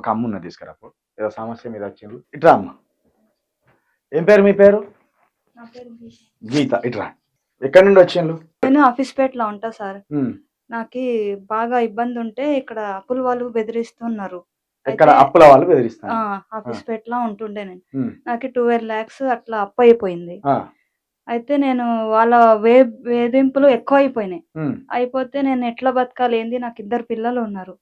ఒక అమ్మ ఉన్నది తీసుకురాపు. ఏదో సమస్య మీద వచ్చిండ్రు. ఇట్రా అమ్మ. ఏం పేరు మీ పేరు? గీత. ఇట్రా. ఎక్కడి నుండి వచ్చిండ్రు? నేను ఆఫీస్పేటలో ఉంటా సార్. నాకు బాగా ఇబ్బంది ఉంటే ఇక్కడ అప్పుల వాళ్ళు బెదిరిస్తున్నారు. ఎక్కడ అప్పుల వాళ్ళు బెదిరిస్తారు? ఆఫీస్పేటలో ఉంటుండే నేను. నాకు 12 lakhs అట్లా అప్పు అయిపోయింది. అయితే నేను వాళ్ళ వేధింపులు ఎక్కువ అయిపోయినాయి. అయిపోతే నేను ఎట్లా బతకాలి ఏంది, నాకు 2 పిల్లలు ఉన్నారు.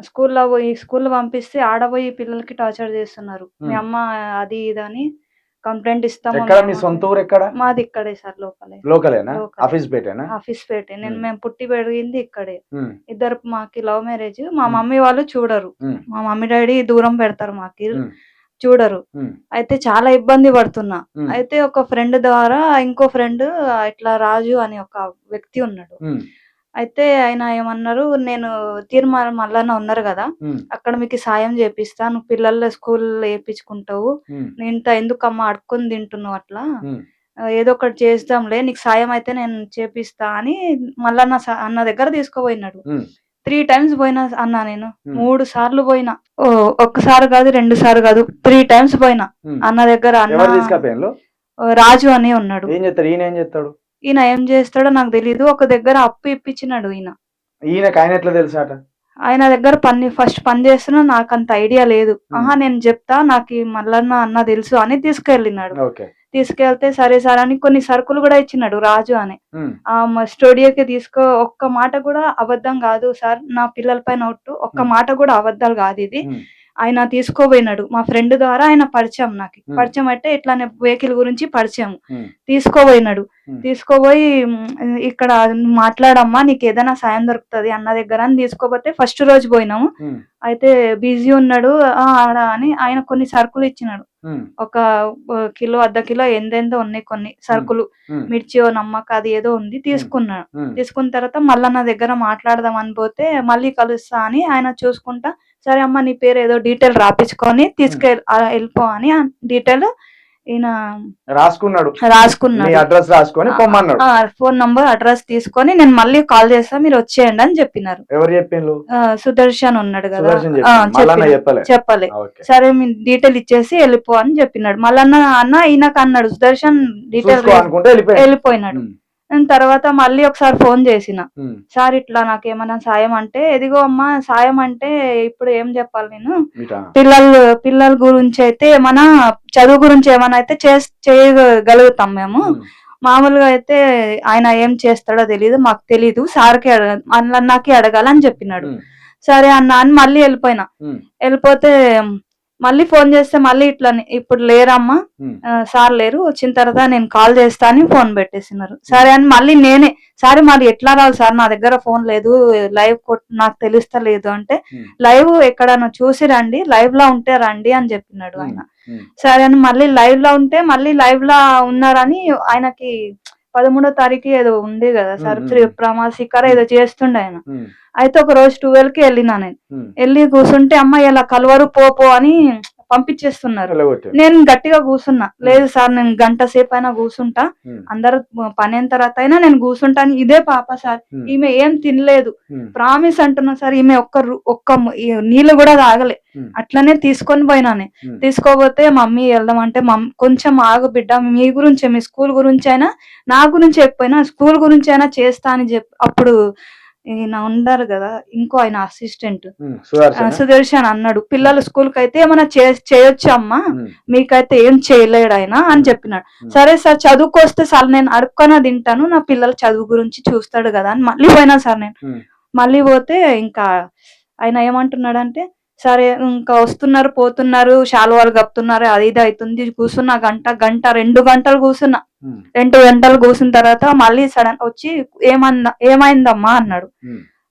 స్కూల్లో పంపిస్తే ఆడబోయి పిల్లలకి టార్చర్ చేస్తున్నారు. మీ అమ్మ అది ఇది అని కంప్లైంట్ ఇస్తాము. మీ సొంత ఊరు ఎక్కడ? మాది ఇక్కడే సార్, లోకలేనా? ఆఫీస్పేటే. మేము పుట్టి పెరిగింది ఇక్కడే. ఇద్దరు మాకి లవ్ మ్యారేజ్. మా మమ్మీ వాళ్ళు చూడరు. మా మమ్మీ డాడీ దూరం పెడతారు, మాకి చూడరు. అయితే చాలా ఇబ్బంది పడుతున్నా. అయితే ఒక ఫ్రెండ్ ద్వారా ఇంకో ఫ్రెండ్ ఇట్లా రాజు అని ఒక వ్యక్తి ఉన్నాడు. అయితే ఆయన ఏమన్నారు, నేను తీర్మానం మల్లన్న ఉన్నారు కదా, అక్కడ మీకు సాయం చేపిస్తా, నువ్వు పిల్లల స్కూల్ వేయించుకుంటావు, నేను ఎందుకమ్మా అడుక్కొని తింటున్నావు, అట్లా ఏదో ఒకటి చేద్దాంలే, నీకు సాయం అయితే నేను చేపిస్తా అని మల్లన్న అన్న దగ్గర తీసుకుపోయినాడు. 3 times పోయినా అన్నా నేను. 3 సార్లు పోయినా. ఒక్కసారి కాదు 2 సార్లు కాదు, 3 times పోయినా అన్న దగ్గర. అన్న రాజు అని ఉన్నాడు. ఈయన ఏం చేస్తాడో నాకు తెలీదు. ఒక దగ్గర అప్పు ఇప్పించినాడు ఈయన. ఎట్లా తెలుసా? ఆయన దగ్గర ఫస్ట్ పని చేస్తున్నా, నాకు అంత ఐడియా లేదు. నేను చెప్తా, నాకు మల్లన్న అన్న తెలుసు అని తీసుకెళ్ళినాడు. తీసుకెళ్తే సరే సార్ అని కొన్ని సరుకులు కూడా ఇచ్చినాడు రాజు అని. స్టూడియోకి ఒక్క మాట కూడా అబద్ధం కాదు సార్, నా పిల్లల పైన ఒక్క మాట కూడా అబద్ధాలు కాదు ఇది. ఆయన తీసుకోపోయినాడు. మా ఫ్రెండ్ ద్వారా ఆయన పరిచయం, నాకు పరిచయం అంటే ఇట్లానే వెహికల్ గురించి పరిచయం. తీసుకోపోయినాడు. తీసుకోపోయి ఇక్కడ మాట్లాడమ్మా, నీకు ఏదైనా సాయం దొరుకుతుంది అన్న దగ్గర అని తీసుకోపోతే ఫస్ట్ రోజు పోయినాము. అయితే బిజీ ఉన్నాడు ఆడ అని ఆయన కొన్ని సరుకులు ఇచ్చినాడు. 1 కిలో 1/2 కిలో ఎందెందో ఉన్నాయి కొన్ని సరుకులు, మిర్చి నమ్మక అది ఏదో ఉంది. తీసుకున్నాడు. తీసుకున్న తర్వాత మళ్ళీ నా దగ్గర మాట్లాడదాం అని పోతే, మళ్ళీ కలుస్తా అని ఆయన చూసుకుంటా, సరే అమ్మ నీ పేరు ఏదో డీటెయిల్ రాపించుకొని వెళ్ళిపో అని డీటెయిల్ ఈయన రాసుకున్నాడు. అడ్రస్ రాసుకొని ఫోన్ నంబర్ అడ్రస్ తీసుకొని నేను మళ్ళీ కాల్ చేస్తా, మీరు వచ్చేయండి అని చెప్పినారు. ఎవరు చెప్పిండ్రు? సుదర్శన్ ఉన్నాడు కదా, చెప్పలే. సరే మీ డీటెయిల్ ఇచ్చేసి వెళ్ళిపో అని చెప్పినాడు. మళ్ళీ అన్న ఈయనకు అన్నాడు, సుదర్శన్ డీటెయిల్ వెళ్ళిపోయినాడు. తర్వాత మళ్ళీ ఒకసారి ఫోన్ చేసిన, సార్ ఇట్లా నాకేమన్నా సాయం అంటే, ఎదిగో అమ్మా సాయం అంటే ఇప్పుడు ఏం చెప్పాలి నేను, పిల్లల గురించి అయితే ఏమన్నా చదువు గురించి ఏమన్నా అయితే చేయగలుగుతాం మేము. మామూలుగా అయితే ఆయన ఏం చేస్తాడో తెలీదు, మాకు తెలీదు, సార్కి అన్నకి అడగాలని చెప్పినాడు. సరే అన్న అని మళ్ళీ వెళ్ళిపోతే మళ్ళీ ఫోన్ చేస్తే మళ్ళీ ఇట్లా ఇప్పుడు లేరమ్మా, సార్ లేరు, వచ్చిన తర్వాత నేను కాల్ చేస్తా అని ఫోన్ పెట్టేసినారు. సరే అని మళ్ళీ నేనే, సరే మరి ఎట్లా రావాలి సార్, నా దగ్గర ఫోన్ లేదు, లైవ్ నాకు తెలుస్తలేదు అంటే, లైవ్ ఎక్కడన్నా చూసి రండి, లైవ్ లా ఉంటే రండి అని చెప్పినాడు ఆయన. సరే అని మళ్ళీ లైవ్ లా ఉంటే, మళ్ళీ లైవ్ లా ఉన్నారని ఆయనకి 13వ తారీఖు ఏదో ఉంది కదా సార్, ప్రమాసికర ఏదో చేస్తుండే ఆయన. అయితే ఒక రోజు 12కి వెళ్ళినా నేను. వెళ్ళి కూర్చుంటే అమ్మ ఇలా కలవరు పో అని పంపించేస్తున్నారు. నేను గట్టిగా కూర్చున్నా, లేదు సార్ నేను గంట సేపు అయినా కూర్చుంటా, అందరు పని అయిన తర్వాత అయినా నేను కూర్చుంటా అని. ఇదే పాప సార్, ఈమె ఏం తినలేదు, ప్రామిస్ అంటున్నా సార్, ఈమె ఒక్క నీళ్ళు కూడా తాగలే, అట్లనే తీసుకొని పోయినానే. తీసుకోపోతే మమ్మీ వెళ్దామంటే, కొంచెం ఆగు బిడ్డ, మీ గురించి మీ స్కూల్ గురించి అయినా, నా గురించి చెప్పినా స్కూల్ గురించి అయినా చేస్తా అని చెప్పి, అప్పుడు ఈయన ఉండారు కదా ఇంకో ఆయన అసిస్టెంట్ సుదర్శన్ అన్నాడు, పిల్లల స్కూల్ కి అయితే ఏమైనా చేయొచ్చు అమ్మా, మీకైతే ఏం చేయలేడు ఆయన అని చెప్పినాడు. సరే సార్ చదువుకొస్తే సార్ నేను అడుక్కొని తింటాను, నా పిల్లల చదువు గురించి చూస్తాడు కదా అని మళ్ళీ పోయినా సార్ నేను. మళ్ళీ పోతే ఇంకా ఆయన ఏమంటున్నాడు అంటే, సరే ఇంకా వస్తున్నారు పోతున్నారు, శాలువాలు కప్పుతున్నారు, అది ఇది అవుతుంది, కూర్చున్నా గంట 2 గంటలు కూర్చున్నా. 2 గంటలు కూర్చున్న తర్వాత మళ్ళీ సడన్ వచ్చి ఏమైందమ్మా అన్నాడు.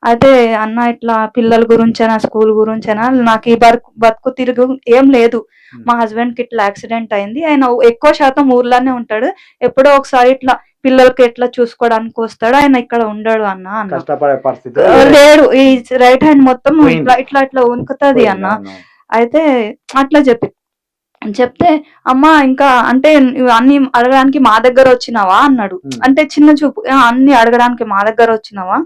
అయితే అన్న ఇట్లా పిల్లల గురించేనా స్కూల్ గురించేనా, నాకు ఈ బతుకు తిరుగు ఏం లేదు, మా హస్బెండ్ కి ఇట్లా యాక్సిడెంట్ అయింది, ఆయన ఎక్కువ శాతం ఊర్లోనే ఉంటాడు, ఎప్పుడో ఒకసారి ఇట్లా పిల్లలకి ఎట్లా చూసుకోవడానికి వస్తాడు, ఆయన ఇక్కడ ఉండడు అన్న లేడు, ఈ రైట్ హ్యాండ్ మొత్తం ఇట్లా వణుకుతుంది అన్న. అయితే అట్లా చెప్తే అమ్మ ఇంకా అంటే అన్ని అడగడానికి మా దగ్గర వచ్చినావా అన్నాడు. అంటే చిన్న చూపు, అన్ని అడగడానికి మా దగ్గర వచ్చినావా,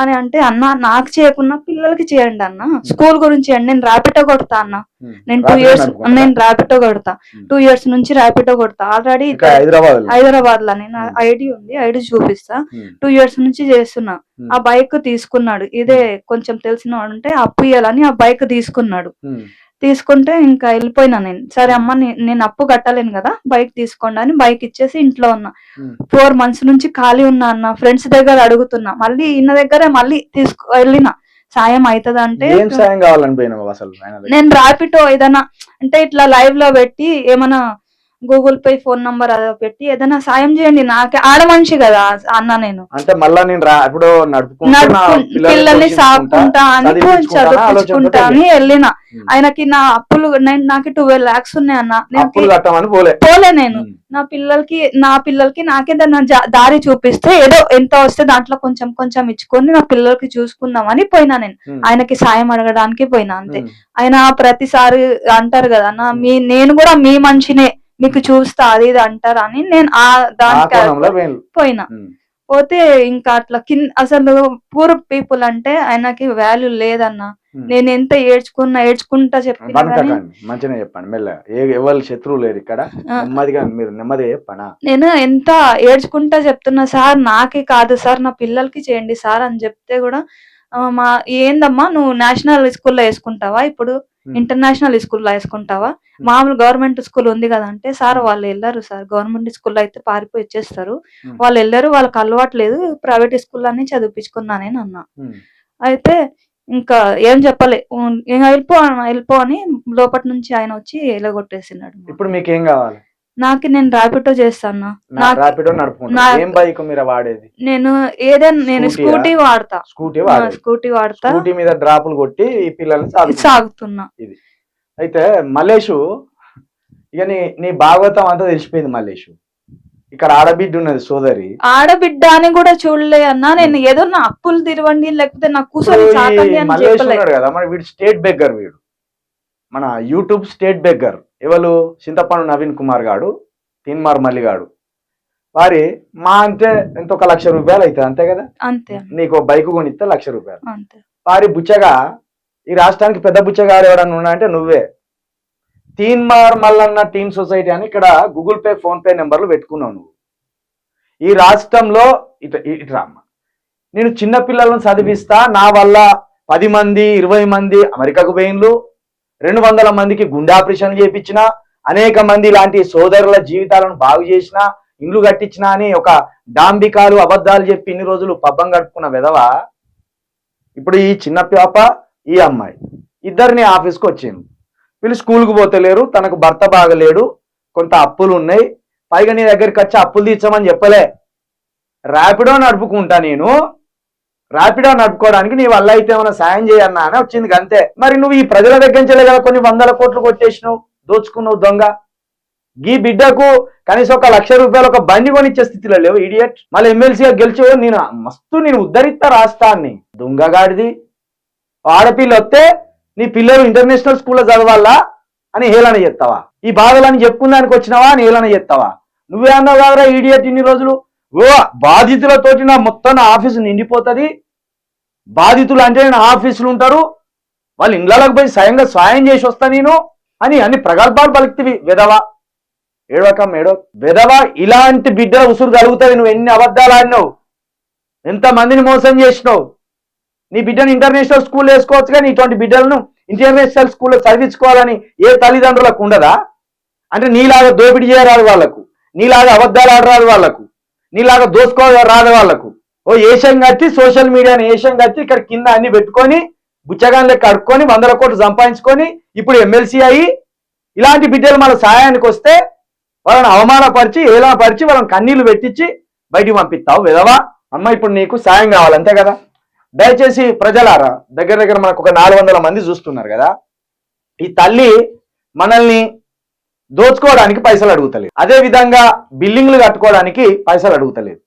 అని అంటే, అన్న నాకు చేయకున్నా పిల్లలకి చేయండి అన్న, స్కూల్ గురించి చేయండి, నేను ర్యాపిడో కొడతా అన్న, నేను 2 years నేను ర్యాపిడో కొడతా, 2 years నుంచి ర్యాపిడో కొడతా, ఆల్రెడీ హైదరాబాద్ లో నేను ఐడి ఉంది, ఐడి చూపిస్తా, 2 years నుంచి చేస్తున్నా. ఆ బైక్ తీసుకున్నాడు, ఇదే కొంచెం తెలిసిన వాడు ఉంటే అప్పు ఇయ్యాలని ఆ బైక్ తీసుకున్నాడు. తీసుకుంటే ఇంకా వెళ్ళిపోయినా నేను. సరే అమ్మ నేను అప్పు కట్టలేను కదా, బైక్ తీసుకోండి అని బైక్ ఇచ్చేసి ఇంట్లో ఉన్నా. 4 months నుంచి ఖాళీ ఉన్నా అన్న, ఫ్రెండ్స్ దగ్గర అడుగుతున్నా, మళ్ళీ ఈయన దగ్గరే మళ్ళీ వెళ్ళిన సాయం అవుతుంది అంటే. నేను ర్యాపిడో ఏదైనా అంటే ఇట్లా లైవ్ లో పెట్టి ఏమైనా గూగుల్ పే ఫోన్ నంబర్ అదో పెట్టి ఏదైనా సాయం చేయండి, నాకే ఆడ మనిషి కదా అన్న, నేను అంటే మళ్ళా నేను పిల్లల్ని సాకుంటా అని చదివించుకుంటా అని వెళ్ళిన. ఆయనకి నా అప్పులు నాకు 12 lakhs ఉన్నాయి అన్న, పోలే నేను నా పిల్లలకి నాకేదన్నా దారి చూపిస్తే ఏదో ఎంత వస్తే దాంట్లో కొంచెం కొంచెం ఇచ్చుకొని నా పిల్లలకి చూసుకుందామని పోయినా నేను. ఆయనకి సాయం అడగడానికి పోయినా అంతే. ఆయన ప్రతిసారి అంటారు కదా అన్న, నేను కూడా మీ మనిషినే, మీకు చూస్తా అది ఇది అంటారు అని నేను ఆ దానికి పోయినా. పోతే ఇంకా అట్లా అసలు పూర్ పీపుల్ అంటే ఆయనకి వాల్యూ లేదన్నా. నేను ఎంత ఏడ్చుకుంటా చెప్పినా మంచిగా చెప్పండి, మెల్ల ఎవరు శత్రువు లేరు ఇక్కడ, మీరు నెమ్మదిగా చెప్పనా. నేను ఎంత ఏడ్చుకుంటా చెప్తున్నా, సార్ నాకే కాదు సార్ నా పిల్లలకి చేయండి సార్ అని చెప్తే కూడా, ఏందమ్మా నువ్వు నేషనల్ స్కూల్లో వేసుకుంటావా, ఇప్పుడు ఇంటర్నేషనల్ స్కూల్లో వేసుకుంటావా, మామూలు గవర్నమెంట్ స్కూల్ ఉంది కదా అంటే, సార్ వాళ్ళు వెళ్ళరు సార్, గవర్నమెంట్ స్కూల్లో అయితే పారిపోయి వచ్చేస్తారు, వాళ్ళు వెళ్ళరు, వాళ్ళకి అలవాటు లేదు, ప్రైవేట్ స్కూల్లోనే చదివించుకున్నా నేను అన్నా. అయితే ఇంకా ఏం చెప్పలే, వెళ్ళిపో అని లోపటి నుంచి ఆయన వచ్చి ఎలగొట్టేసినాడు. ఇప్పుడు మీకు ఏం కావాలి? నాకు నేను ర్యాపిడో చేస్తాను. నేను ఏదైనా నేను స్కూటీ వాడతా, స్కూటీ మీద డ్రాపులు కొట్టి పిల్లల్ని సాగుతున్నా. ఇది అయితే మల్లేషు, ఇక నీ భాగవతం అంతా తెలిసిపోయింది మల్లేషు. ఇక్కడ ఆడబిడ్డ ఉన్నది సోదరి, ఆడబిడ్డ అని కూడా చూడలే అన్నా. నేను ఏదో నా అప్పులు తిరవండి లేకపోతే నా కూర్చొని కదా, మరి వీడు స్టేట్ బెగ్గర్, వీడు మన యూట్యూబ్ స్టేట్ బెగ్గర్. ఎవరు? చింతపండు నవీన్ కుమార్ గాడు, తీన్మార్ మల్లిగాడు. వారి మా అంటే ఎంత 1 లక్ష రూపాయలు అవుతుంది అంతే కదా, అంతే. నీకు బైక్ కొనిస్తే 1 లక్ష రూపాయలు. వారి బుచ్చగా ఈ రాష్ట్రానికి పెద్ద బుచ్చగాడు ఎవరన్నా ఉన్నా అంటే నువ్వే. తీన్మార్ మల్లన్న టీమ్ సొసైటీ అని ఇక్కడ గూగుల్ పే ఫోన్ పే నెంబర్లు పెట్టుకున్నావు నువ్వు. ఈ రాష్ట్రంలో ఇట్రా అమ్మ, నేను చిన్న పిల్లలను చదివిస్తా, నా వల్ల 10 మంది 20 మంది అమెరికాకు పోయిన్లు, 200 మందికి గుండె ఆపరేషన్ చేయించిన, అనేక మంది ఇలాంటి సోదరుల జీవితాలను బాగు చేసిన, ఇండ్లు కట్టించిన అని ఒక డాంబికాలు అబద్ధాలు చెప్పి ఇన్ని రోజులు పబ్బం గడుపుకున్న విధవా, ఇప్పుడు ఈ చిన్న పాప ఈ అమ్మాయి ఇద్దరిని ఆఫీస్కి వచ్చింది. వీళ్ళు స్కూల్కి పోతలేరు, తనకు భర్త బాగలేడు, కొంత అప్పులు ఉన్నాయి, పైగా నీ దగ్గరికి వచ్చి అప్పులు తీర్చమని చెప్పలే. ర్యాపిడో నడుపుకుంటా, నేను ర్యాపిడో నడుపుకోవడానికి నీ వల్ల అయితే ఏమైనా సాయం చేయన్నా అని వచ్చింది అంతే. మరి నువ్వు ఈ ప్రజల దగ్గర నుంచే కదా కొన్ని 100 కోట్లు కొట్టేసినావు, దోచుకున్నావు దొంగ. ఈ బిడ్డకు కనీసం 1 లక్ష రూపాయలు ఒక బండి కొనిచ్చే స్థితిలో లేవు ఇడియట్. మళ్ళీ ఎమ్మెల్సీగా గెలిచి నేను ఉద్ధరిస్తా రాష్ట్రాన్ని. దొంగగాడిది. ఆడపిల్ల వస్తే నీ పిల్లలు ఇంటర్నేషనల్ స్కూల్లో చదవాలా అని హేళన చేస్తావా? ఈ బాధలని చెప్పుకున్నానికి వచ్చినావా అని హేళన చేస్తావా? నువ్వే అన్నావు కాదరా ఇడియట్ ఇన్ని రోజులు. ఓ బాధితులతోటి నా మొత్తం ఆఫీసు నిండిపోతుంది, బాధితులు అంటే నేను ఆఫీసులు ఉంటారు, వాళ్ళు ఇళ్ళకి పోయి స్వయంగా సాయం చేసి వస్తా నేను అని అన్ని ప్రగల్భాలు పలుకుతీవి. వెధవా, ఏడవకం వెధవా. ఇలాంటి బిడ్డల ఉసురు కలుగుతుంది. నువ్వు ఎన్ని అబద్ధాలు ఆడినావు, ఎంతమందిని మోసం చేసినావు. నీ బిడ్డను ఇంటర్నేషనల్ స్కూల్ వేసుకోవచ్చు, కానీ ఇటువంటి బిడ్డలను ఇంటర్నేషనల్ స్కూల్లో చదివించుకోవాలని ఏ తల్లిదండ్రులకు ఉండదా? అంటే నీలాగా దోపిడీ చేయరాదు వాళ్ళకు, నీలాగా అబద్ధాలు ఆడరాదు వాళ్ళకు, నీలాగా దోసుకోరాదు వాళ్ళకు. ఓ ఏషం కట్టి సోషల్ మీడియాని ఏషం కట్టి ఇక్కడ కింద అన్ని పెట్టుకొని బుచ్చగాన్ లెక్క అడుక్కొని 100 కోట్లు సంపాదించుకొని ఇప్పుడు ఎమ్మెల్సీ అయ్యి ఇలాంటి బిడ్డలు మన సహాయానికి వస్తే వాళ్ళని అవమానపరిచి ఏలాపరిచి వాళ్ళని కన్నీళ్లు పెట్టించి బయటికి పంపిస్తావు విధవా. అమ్మ ఇప్పుడు నీకు సాయం కావాలి అంతే కదా. దయచేసి ప్రజలారా, దగ్గర మనకు ఒక 400 మంది చూస్తున్నారు కదా, ఈ తల్లి మనల్ని దోచుకోవడానికి పైసలు అడుగుతలేదు, అదే విధంగా బిల్డింగ్లు కట్టుకోవడానికి పైసలు అడుగుతలేదు.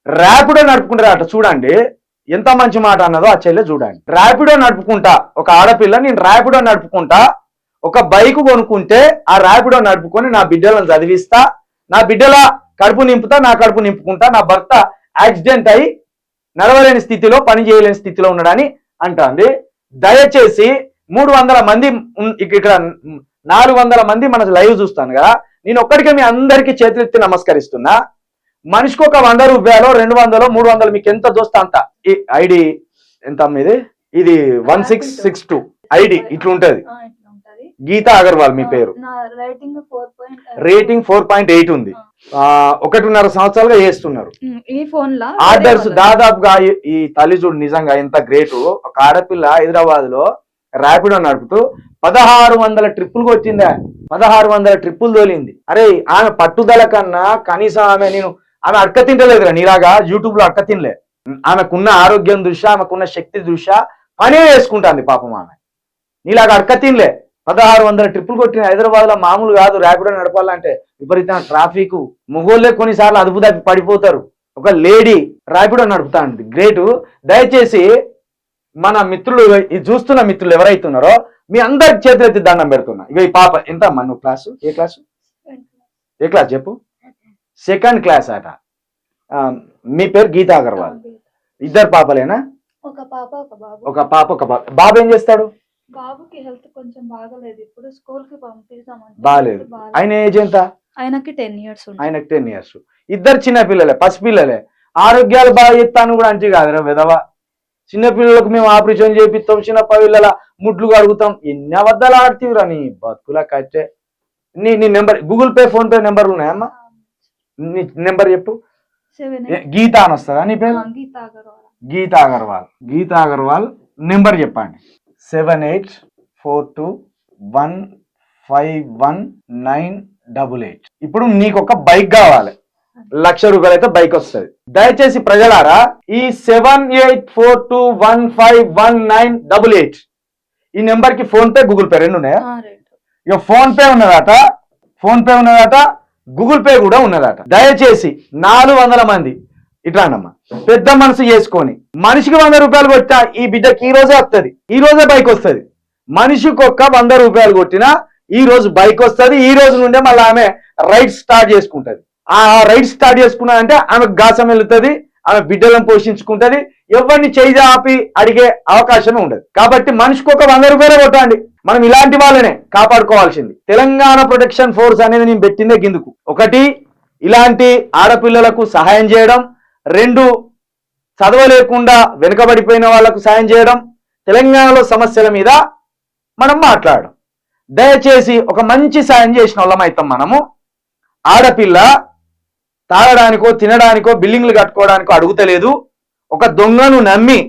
ర్యాపిడో నడుపుకుంటారు అట, చూడండి ఎంత మంచి మాట అన్నదో ఆ చెల్లె చూడండి. ర్యాపిడో నడుపుకుంటా, ఒక ఆడపిల్ల నేను ర్యాపిడో నడుపుకుంటా, ఒక బైక్ కొనుక్కుంటే ఆ ర్యాపిడో నడుపుకొని నా బిడ్డలను చదివిస్తా, నా బిడ్డల కడుపు నింపుతా, నా కడుపు నింపుకుంటా, నా భర్త యాక్సిడెంట్ అయి నడవలేని స్థితిలో పని చేయలేని స్థితిలో ఉన్నాడని అంటోంది. దయచేసి 300 మంది ఇక్కడ 400 మంది మన లైవ్ చూస్తాను కదా, నేను ఒక్కడికే మీ అందరికీ చేతులెత్తి నమస్కరిస్తున్నా. మనిషికి ఒక 100 రూపాయలు 200 300 మీకు ఎంత దోస్తా అంత. ఈ ఐడి ఎంత మీది? ఇది 1662 ఐడి ఇట్లా ఉంటది. గీతా అగర్వాల్ మీ పేరు. రేటింగ్ 4.8 ఉంది. 1.5 సంవత్సరాలుగా చేస్తున్నారు ఈ ఫోన్ లో ఆర్డర్స్. దాదాపుగా ఈ తల్లి చూడు నిజంగా ఎంత గ్రేట్. ఒక ఆడపిల్ల హైదరాబాద్ లో ర్యాపిడో నడుపుతూ 1600 ట్రిప్పులు కొట్టిందా, 1600 ట్రిప్పులు తోలింది. అరే ఆమె పట్టుదల కన్నా కనీసం ఆమె అడక తింటలేదురా నీలాగా యూట్యూబ్ లో అడక తినలే. ఆమెకున్న ఆరోగ్యం దృష్ట్యా, ఆమెకున్న శక్తి దృష్ట్యా పనే వేసుకుంటాంది పాపం. ఆమె నీలాగా అడక తినలే. 1600 ట్రిప్పులు కొట్టిన హైదరాబాద్ లో మామూలు కాదు. ర్యాపిడో నడపాలంటే విపరీతమైన ట్రాఫిక్, మొగోళ్ళే కొన్నిసార్లు అదుపు తప్పి పడిపోతారు. ఒక లేడీ ర్యాపిడో నడుపుతా అండి, గ్రేటు. దయచేసి మన మిత్రులు, ఇది చూస్తున్న మిత్రులు ఎవరైతున్నారో మీ అందరికి చేతులెత్తి దండం పెడుతున్నా. ఇక ఈ పాప ఎంత అమ్మా నువ్వు క్లాసు? ఏ క్లాసు? ఏ క్లాస్ చెప్పు? 2nd క్లాస్ అట. మీ పేరు గీతా అగర్వాల్. ఇద్దరు పాపలేనా? ఒక పాప ఒక బాబు. ఒక పాప ఒక బాబు. బాబు ఏం చేస్తాడు? బాబుకి హెల్త్ కొంచెం బాగలేదు, ఇప్పుడు స్కూల్ కి పంపిస్తామంటే బాగాలేదు. ఆయన ఏజ్ ఎంత? ఆయనకి 10 years. ఆయనకి 10 years. ఇద్దరు చిన్న పిల్లలే, పసిపిల్లలే. ఆరోగ్యాలు బాగా చెప్తాను కూడా అంటే కాదురా విధవ. చిన్నపిల్లలకు మేము ఆపరేషన్ చేపిస్తాం, చిన్న పిల్లల ముడ్లు కడుగుతాం. ఎన్ని అబద్ధాలు ఆడుతీవురా నీ బతుకులా కట్టే. నీ number Google pay phone pay నెంబర్లు ఉన్నాయమ్మా? నీ నెంబర్ చెప్పు. గీతా అని వస్తుందా నీ పేరు? గీతా అగర్వాల్. గీతా అగర్వాల్ నెంబర్ చెప్పండి. 7842151988. ఇప్పుడు నీకు ఒక బైక్ కావాలి, 1,00,000 రూపాయలు అయితే బైక్ వస్తుంది. దయచేసి ప్రజలారా ఈ 7842151988 ఈ నెంబర్ కి ఫోన్ పే గూగుల్ పే రెండు ఉన్నాయా? ఇక ఫోన్ పే ఉన్నదట, గూగుల్ పే కూడా ఉన్నదట. దయచేసి 400 మంది ఇట్లానమ్మా పెద్ద మనసు చేసుకొని మనిషికి 100 రూపాయలు కొట్టా ఈ బిడ్డకి ఈ రోజే వస్తుంది, ఈ రోజే బైక్ వస్తుంది. మనిషికి ఒక్క 100 రూపాయలు కొట్టినా ఈ రోజు బైక్ వస్తుంది. ఈ రోజు నుండే మళ్ళీ ఆమె రైడ్ స్టార్ట్ చేసుకుంటది. ఆ రైడ్ స్టార్ట్ చేసుకున్నాదంటే ఆమె గాసం వెళ్తుంది, ఆమె బిడ్డలను పోషించుకుంటది. ఎవరిని చేయి ఆపి అడిగే అవకాశమే ఉండదు. కాబట్టి మనిషికి ఒక 100 రూపాయలు కొట్టండి. మనం ఇలాంటి వాళ్ళనే కాపాడుకోవాల్సింది. తెలంగాణ ప్రొటెక్షన్ ఫోర్స్ అనేది నేను పెట్టిందే గిందుకు. 1 ఇలాంటి ఆడపిల్లలకు సహాయం చేయడం, 2 చదవలేకుండా వెనుకబడిపోయిన వాళ్లకు సాయం చేయడం, తెలంగాణలో సమస్యల మీద మనం మాట్లాడడం. దయచేసి ఒక మంచి సాయం చేసిన వాళ్ళం అవుతాం మనము. ఆడపిల్ల తాగడానికో తినడానికో బిల్డింగ్లు కట్టుకోవడానికో అడుగుతలేదు. ఒక దొంగను నమ్మి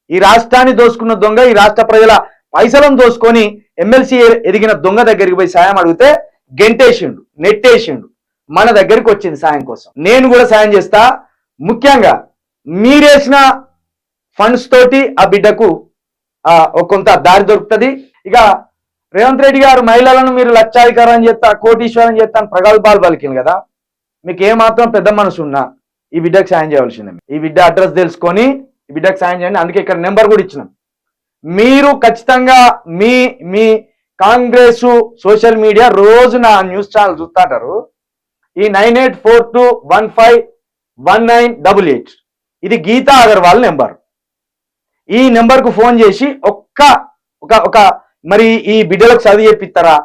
ఈ రాష్ట్రాన్ని దోసుకున్న దొంగ, ఈ రాష్ట్ర ప్రజల పైసలను దోసుకొని ఎమ్మెల్సీ ఎదిగిన దొంగ దగ్గరికి పోయి సాయం అడిగితే గెంటేసిండు, నెట్టేసిండు. మన దగ్గరికి వచ్చింది సాయం కోసం. నేను కూడా సాయం చేస్తా. ముఖ్యంగా మీరేసిన ఫండ్స్ తోటి ఆ బిడ్డకు కొంత దారి దొరుకుతుంది. ఇక రేవంత్ రెడ్డి గారు మహిళలను మీరు లక్షాధికారం చేస్తా, కోటీశ్వరం చేస్తా అని ప్రగల్భాలు పలికింది కదా. మీకు ఏమాత్రం పెద్ద మనసు ఉన్నా ఈ బిడ్డకు సాయం చేయవలసిందే. ఈ బిడ్డ అడ్రస్ తెలుసుకొని ఈ బిడ్డకు సాయం చేయండి. అందుకే ఇక్కడ నెంబర్ కూడా ఇచ్చినాం. మీరు ఖచ్చితంగా మీ కాంగ్రెస్ సోషల్ మీడియా రోజు నా న్యూస్ ఛానల్ చూస్తుంటారు. ఈ 9842151988 ఇది గీతా అగర్వాల్ నెంబర్. ఈ నెంబర్కు ఫోన్ చేసి ఒక మరి ఈ బిడ్డలకు చదివి చెప్పిస్తారా,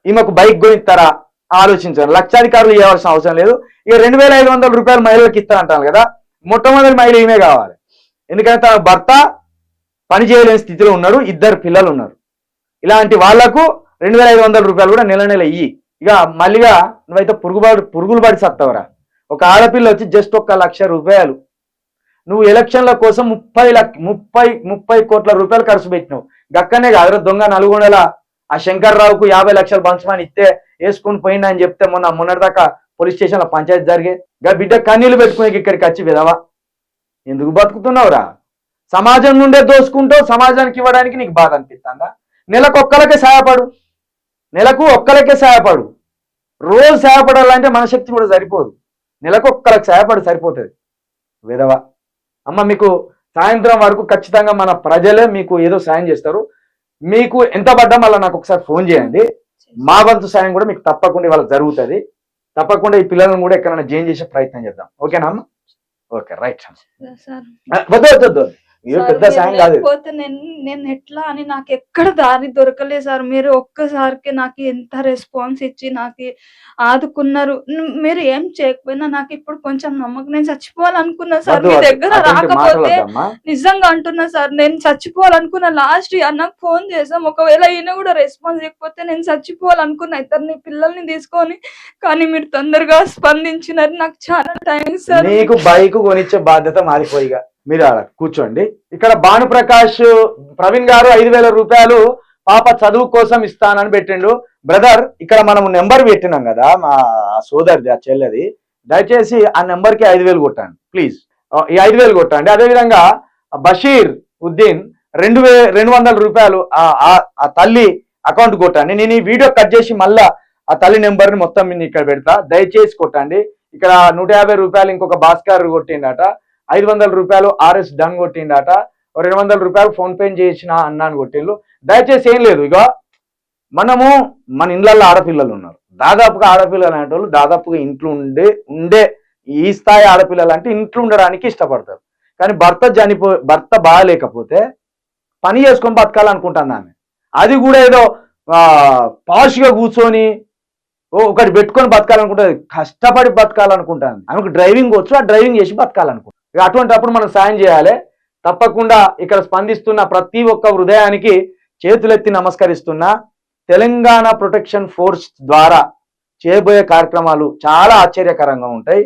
ఈమెకు బైక్ కొనిస్తారా ఆలోచించారు. లక్షాధికారులు ఇవ్వాల్సిన అవసరం లేదు. ఇక 2,500 రూపాయలు మహిళలకు ఇస్తారంటారు కదా, మొట్టమొదటి మహిళ ఈమె కావాలి. ఎందుకంటే తన భర్త పని చేయలేని స్థితిలో ఉన్నాడు, 2 పిల్లలు ఉన్నారు. ఇలాంటి వాళ్లకు 2,500 రూపాయలు కూడా నెల నెల ఇయ్యి. ఇక మళ్ళీగా నువ్వైతే పురుగులు పడి సత్తవరా. ఒక ఆడపిల్ల వచ్చి జస్ట్ 1,00,000 రూపాయలు నువ్వు ఎలక్షన్ల కోసం 30 కోట్ల రూపాయలు ఖర్చు పెట్టినావు. గక్కనే కాదు దొంగ నల్గొండల ఆ శంకర్రావుకు 50 లక్షలు పంచమని ఇస్తే వేసుకుని పోయింది అని చెప్తే మొన్నటిదాకా పోలీస్ స్టేషన్లో పంచాయతీ జరిగే. గా బిడ్డ కన్నీళ్లు పెట్టుకునే ఇక్కడికి వచ్చి విధవా ఎందుకు బతుకుతున్నావురా? సమాజం నుండే దోసుకుంటావు, సమాజానికి ఇవ్వడానికి నీకు బాధ అనిపిస్తుందా? నెలకు ఒక్కలకే సాయపడు. రోజు సాయపడాలంటే మన శక్తి కూడా సరిపోదు. నెలకు ఒక్కరికి సరిపోతుంది విధవా. అమ్మ మీకు సాయంత్రం వరకు ఖచ్చితంగా మన ప్రజలే మీకు ఏదో సాయం చేస్తారు. మీకు ఎంత పడ్డా మళ్ళీ నాకు ఒకసారి ఫోన్ చేయండి. మా వంతు సాయం కూడా మీకు తప్పకుండా ఇవాళ జరుగుతుంది. తప్పకుండా ఈ పిల్లలను కూడా ఎక్కడైనా జాయిన్ చేసే ప్రయత్నం చేద్దాం. ఓకేనా అమ్మ? Okay right. సార్ వద్దు వద్దు వద్దు, ఇది పెద్ద సాయం కాదు. లేకపోతే నేను ఎట్లా అని నాకు ఎక్కడ దారి దొరకలేదు సార్. మీరు ఒక్కసారికి నాకు ఎంత రెస్పాన్స్ ఇచ్చి నాకు ఆదుకున్నారు. మీరు ఏం చేయకపోయినా నాకు ఇప్పుడు కొంచెం నమ్మకం. నేను చచ్చిపోవాలనుకున్నా సార్, మీ దగ్గర రాకపోతే నిజంగా అంటున్నా సార్, నేను చచ్చిపోవాలనుకున్నా. లాస్ట్ అన్నకు ఫోన్ చేసాం, ఒకవేళ ఈయన కూడా రెస్పాన్స్ ఇవ్వకపోతే నేను చచ్చిపోవాలనుకున్నా ఇద్దరిని పిల్లల్ని తీసుకొని. కానీ మీరు తొందరగా స్పందించినారు, నాకు చాలా థ్యాంక్స్ సార్. మీకు బైక్ కొనిచ్చే బాధ్యత మారిపోయిగా, మీరు అలా కూర్చోండి. ఇక్కడ భానుప్రకాష్ ప్రవీణ్ గారు 5,000 రూపాయలు పాప చదువు కోసం ఇస్తానని పెట్టిండు. బ్రదర్, ఇక్కడ మనం నెంబర్ పెట్టినాం కదా మా సోదరిది, ఆ చెల్లెది, దయచేసి ఆ నెంబర్ కి 5,000 కొట్టండి ప్లీజ్. ఈ 5,000 కొట్టండి. అదేవిధంగా బషీర్ ఉద్దీన్ 2,200 రూపాయలు ఆ తల్లి అకౌంట్ కొట్టండి. నేను ఈ వీడియో కట్ చేసి మళ్ళా ఆ తల్లి నెంబర్ ని మొత్తం నేను ఇక్కడ పెడతా, దయచేసి కొట్టండి. ఇక్కడ 150 రూపాయలు ఇంకొక భాస్కర్ కొట్టిండట, 500 రూపాయలు ఆర్ఎస్ డన్ కొట్టిండట, 200 రూపాయలు ఫోన్ పే చేసిన అన్నాను కొట్టిండ్రు. దయచేసి ఏం లేదు, ఇక మనము మన ఇళ్ళల్లో ఆడపిల్లలు ఉన్నారు, దాదాపుగా ఆడపిల్లలు అనేటోళ్ళు దాదాపుగా ఇంట్లో ఉండే ఈ స్థాయి ఆడపిల్లలు అంటే ఇంట్లో ఉండడానికి ఇష్టపడతారు. కానీ భర్త బాగాలేకపోతే పని చేసుకొని బతకాలనుకుంటాను ఆమె. అది కూడా ఏదో పాష్గా కూర్చొని ఒకటి పెట్టుకొని బతకాలనుకుంటుంది, కష్టపడి బతకాలనుకుంటాను. ఆమెకు డ్రైవింగ్ వచ్చు, ఆ డ్రైవింగ్ చేసి బతకాలనుకుంటుంది. అటువంటిప్పుడు మనం సాయం చేయాలి. తప్పకుండా ఇక్కడ స్పందిస్తున్న ప్రతి ఒక్క హృదయానికి చేతులెత్తి నమస్కరిస్తున్నా. తెలంగాణ ప్రొటెక్షన్ ఫోర్స్ ద్వారా చేయబోయే కార్యక్రమాలు చాలా ఆశ్చర్యకరంగా ఉంటాయి.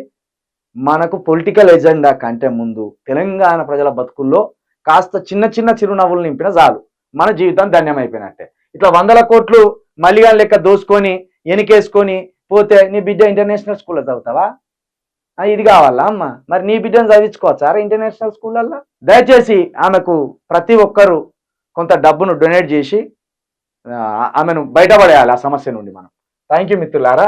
మనకు పొలిటికల్ ఎజెండా కంటే ముందు తెలంగాణ ప్రజల బతుకుల్లో కాస్త చిన్న చిన్న చిరునవ్వులు నింపిన చాలు, మన జీవితం ధన్యమైపోయినట్టే. ఇట్లా 100 కోట్లు మల్లిగాన్ లెక్క దోసుకొని ఎనికేసుకొని పోతే నీ బిడ్డ ఇంటర్నేషనల్ స్కూల్లో చదువుతావా? ఇది కావాలా అమ్మ? మరి నీ బిడ్డను చదివించుకోవచ్చారా ఇంటర్నేషనల్ స్కూళ్ళల్లో? దయచేసి ఆమెకు ప్రతి ఒక్కరూ కొంత డబ్బును డొనేట్ చేసి ఆమెను బయటపడేయాలి ఆ సమస్య నుండి మనం. థ్యాంక్ యూ మిత్రులారా.